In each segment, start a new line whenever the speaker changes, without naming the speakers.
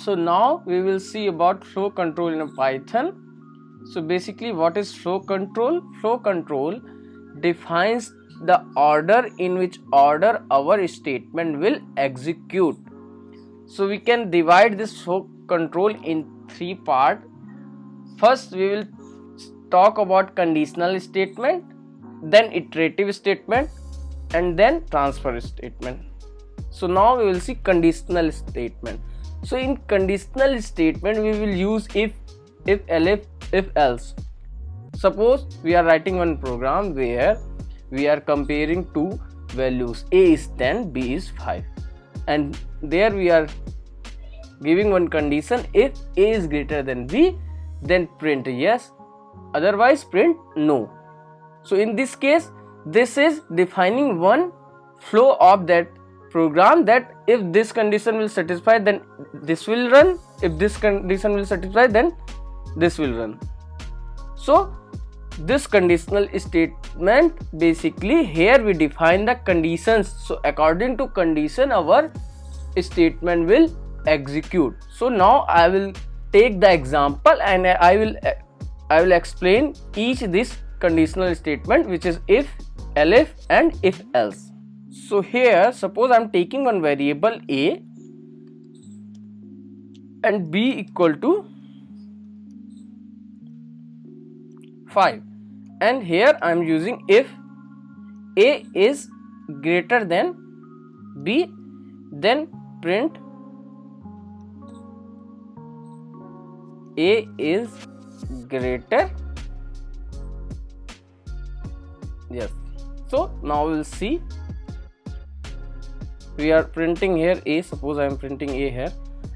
So now we will see about flow control in a Python. So basically, what is flow control? Flow control defines the order in which order our statement will execute. So we can divide this flow control in three parts. First, we will talk about conditional statement, then iterative statement, and then transfer statement. So now we will see conditional statement. So in conditional statement, we will use if elif, if else. Suppose we are writing one program where we are comparing two values, a is 10, b is 5, and there we are giving one condition: if a is greater than b, then print yes, otherwise print no. So in this case, this is defining one flow of that program, that if this condition will satisfy, then this will run, if this condition will satisfy, then this will run. So this conditional statement, basically here we define the conditions. So according to condition, our statement will execute. So now I will take the example and I will explain each this conditional statement, which is if, elif, and if else. So here, suppose I am taking one variable a and b equal to 5, and here I am using if a is greater than b, then print a is greater, yes. So now we will see, we are printing here a, suppose I am printing a here,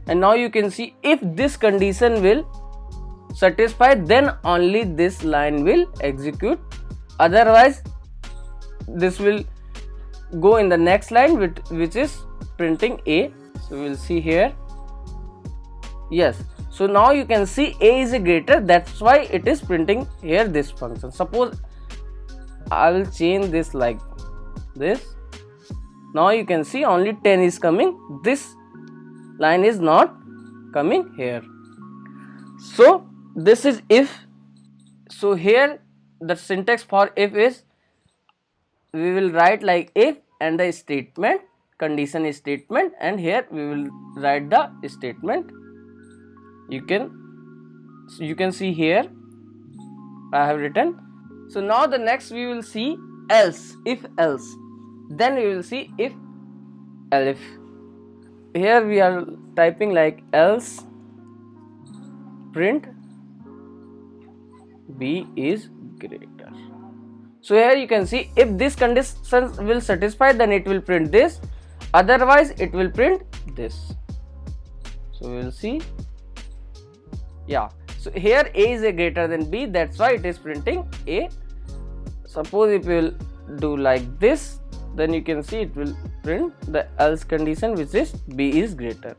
and now you can see if this condition will satisfy, then only this line will execute, otherwise this will go in the next line which is printing a. So we will see here, yes. So now you can see a is greater, that's why it is printing here this function. Suppose I will change this like this, now you can see only 10 is coming, this line is not coming here. So this is if. So here the syntax for if is, we will write like if and the statement, condition statement, and here we will write the statement. You can see here I have written. So now the next we will see else, if else, then we will see if elif. Here we are typing like else print b is greater. So here you can see if this condition will satisfy, then it will print this, otherwise it will print this. So we will see, yeah. So here a is greater than b, that's why it is printing a. Suppose if we will do like this, then you can see it will print the else condition, which is b is greater.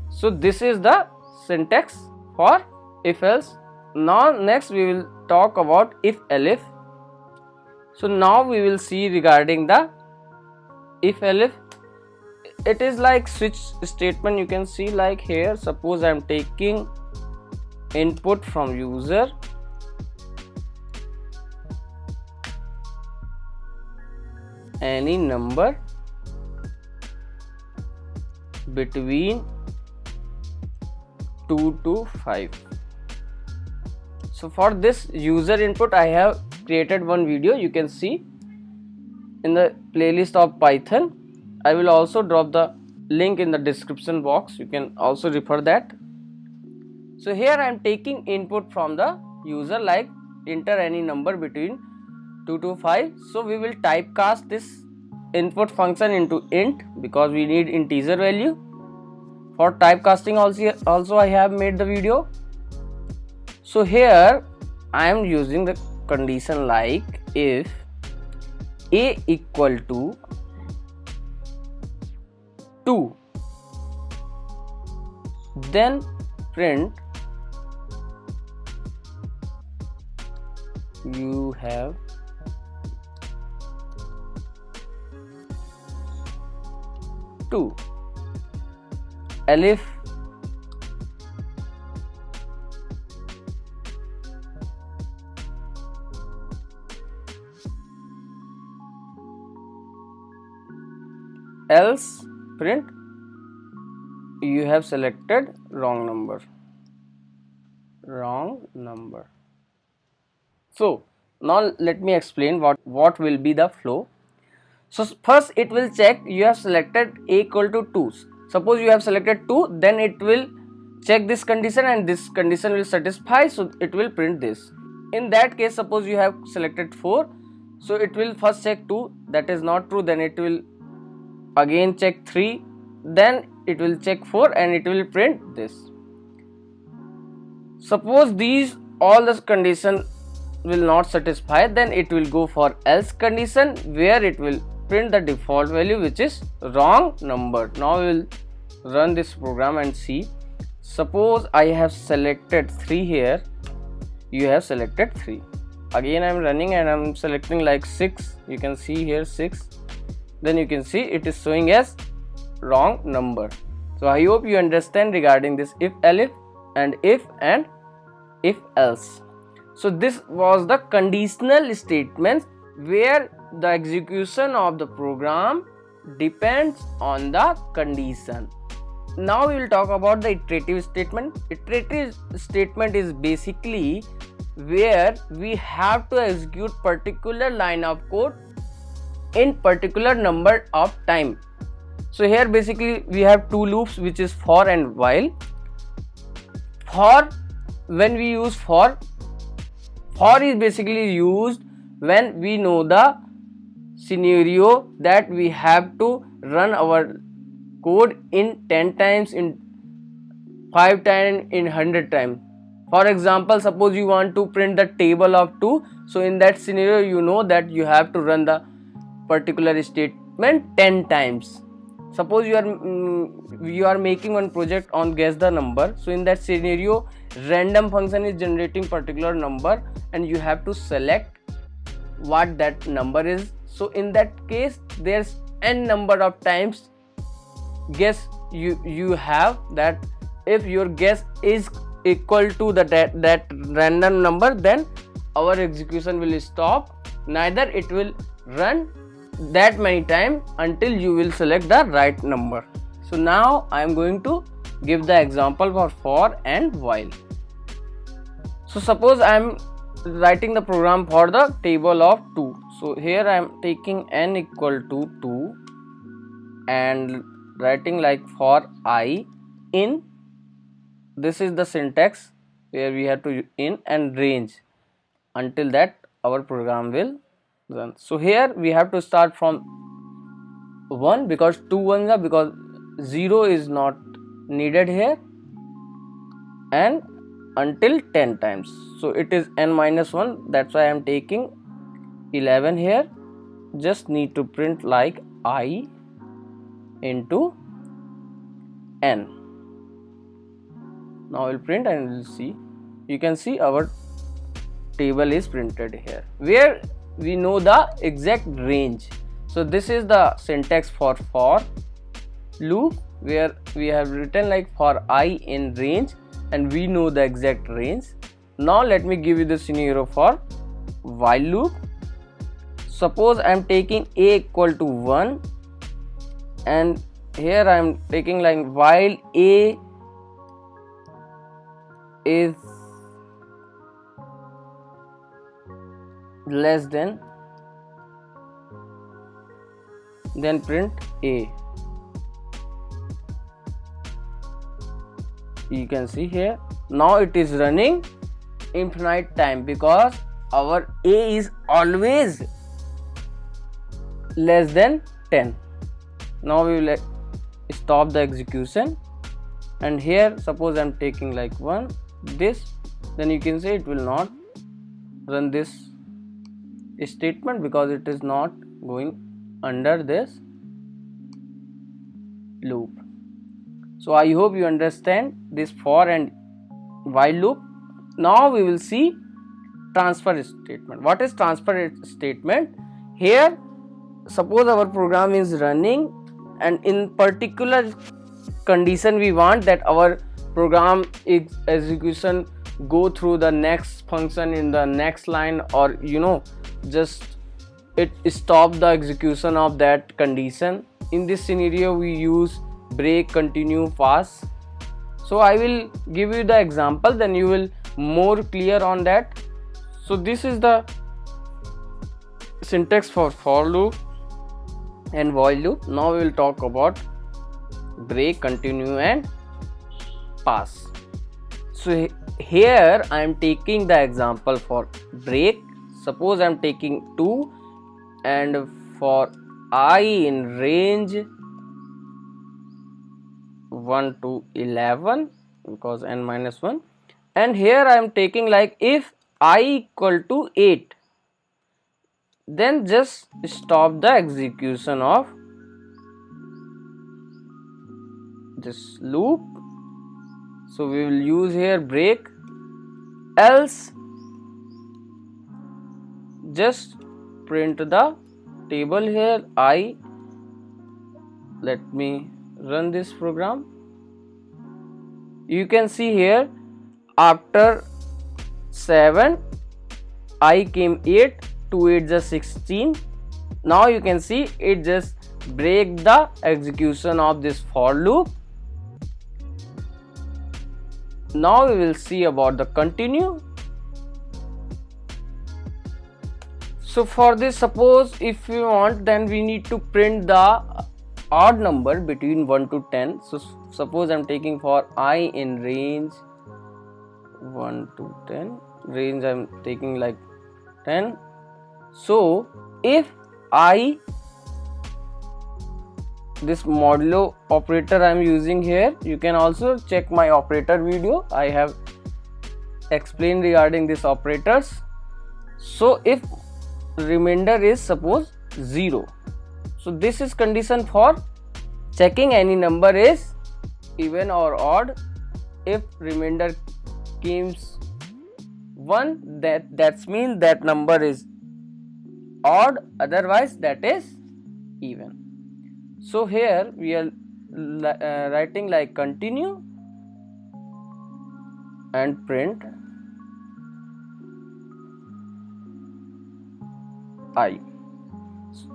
So this is the syntax for if else. Now next we will talk about if elif. So now we will see regarding the if elif. It is like switch statement. You can see like here, suppose I am taking input from user, any number between 2 to 5. So for this user input I have created one video, you can see in the playlist of Python. I will also drop the link in the description box, you can also refer that. So here I am taking input from the user like enter any number between 2 to 5. So we will typecast this input function into int because we need integer value. For typecasting also I have made the video. So here I am using the condition like if a equal to 2, then print you have two. Elif, else print. You have selected wrong number. So now let me explain what will be the flow. So first it will check you have selected a equal to 2. Suppose you have selected 2, then it will check this condition and this condition will satisfy, so it will print this. In that case, suppose you have selected 4, so it will first check 2, that is not true, then it will again check 3, then it will check 4 and it will print this. Suppose these all the condition will not satisfy, then it will go for else condition, where it will print the default value, which is wrong number. Now we will run this program and see. Suppose I have selected 3 here, you have selected 3. Again I am running and I am selecting like 6. You can see here 6. Then you can see it is showing as wrong number. So I hope you understand regarding this if elif and if else. So this was the conditional statements where the execution of the program depends on the condition. Now we will talk about the iterative statement. Iterative statement is basically where we have to execute particular line of code in particular number of time. So here basically we have two loops, which is for and while. For, when we use for is basically used when we know the scenario that we have to run our code in 10 times, in 5 times, in 100 times. For example, suppose you want to print the table of 2, so in that scenario you know that you have to run the particular statement 10 times. Suppose you are making one project on guess the number, so in that scenario random function is generating particular number and you have to select what that number is. So in that case there's n number of times guess you have, that if your guess is equal to that random number, then our execution will stop, neither it will run that many times until you will select the right number. So now I am going to give the example for and while. So suppose I am writing the program for the table of 2. So here I am taking n equal to 2 and writing like for I in, this is the syntax where we have to in and range, until that our program will run. So here we have to start from 1 because 2 ones are, because 0 is not needed here, and until 10 times. So it is n minus 1, that's why I am taking 11 here. Just need to print like I into n. Now we'll print and we'll see. You can see our table is printed here, where we know the exact range. So this is the syntax for loop, where we have written like for I in range and we know the exact range. Now let me give you the scenario for while loop. Suppose I am taking a equal to 1 and here I am taking like while a is less than, then print a. You can see here now it is running infinite time because our a is always less than 10. Now we will stop the execution, and here suppose I am taking like 1 this, then you can say it will not run this statement because it is not going under this loop. So I hope you understand this for and while loop. Now we will see transfer statement. What is transfer statement? Here suppose our program is running and in particular condition we want, that our program execution go through the next function in the next line, or just it stop the execution of that condition. In this scenario we use break, continue, pass. So I will give you the example, then you will more clear on that. So this is the syntax for loop and while loop. Now we will talk about break, continue and pass. So here I am taking the example for break. Suppose I am taking 2 and for I in range 1 to 11 because n minus 1, and here I am taking like if I equal to 8, then just stop the execution of this loop. So we will use here break, else just print the table here I. Let me run this program. You can see here after 7 I came 8, 2 8 just 16. Now you can see it just break the execution of this for loop. Now we will see about the continue. So for this, suppose if we want, then we need to print the odd number between 1 to 10. So suppose I am taking for I in range 1 to 10, range I am taking like 10. So if I, this modulo operator I am using here, you can also check my operator video, I have explained regarding these operators. So if remainder is suppose 0, so this is condition for checking any number is even or odd. If remainder comes 1, that means that number is odd, otherwise that is even. So here we are writing like continue and print I.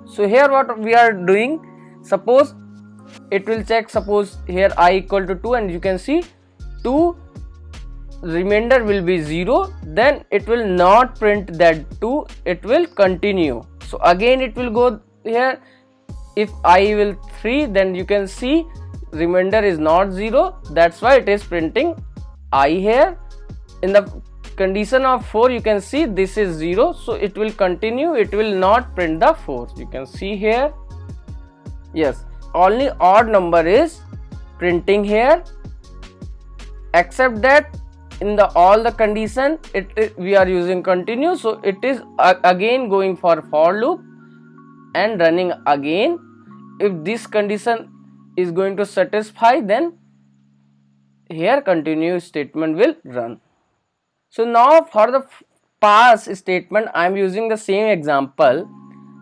So here what we are doing, suppose it will check, suppose here I equal to 2 and you can see 2 remainder will be 0, then it will not print that 2, it will continue. So again it will go here, if I will 3, then you can see remainder is not 0, that's why it is printing I here. In the condition of 4 you can see this is 0, so it will continue, it will not print the 4. You can see here, yes, only odd number is printing here, except that in the all the condition we are using continue, so it is again going for loop and running again. If this condition is going to satisfy, then here continue statement will run. So now for the pass statement I am using the same example.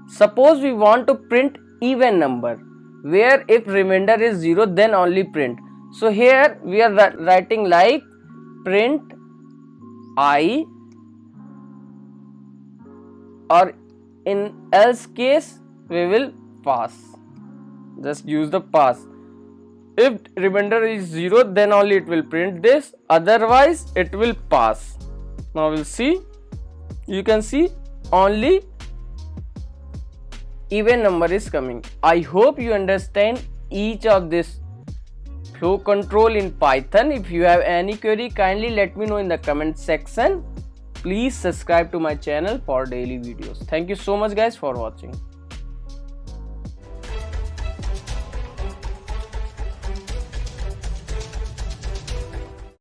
Suppose we want to print even number, where if remainder is 0 then only print. So here we are writing like print I, or in else case we will pass, just use the pass. If remainder is 0 then only it will print this, otherwise it will pass. Now we'll see, you can see only even number is coming. I hope you understand each of this flow control in Python. If you have any query, kindly let me know in the comment section. Please subscribe to my channel for daily videos. Thank you so much guys for watching.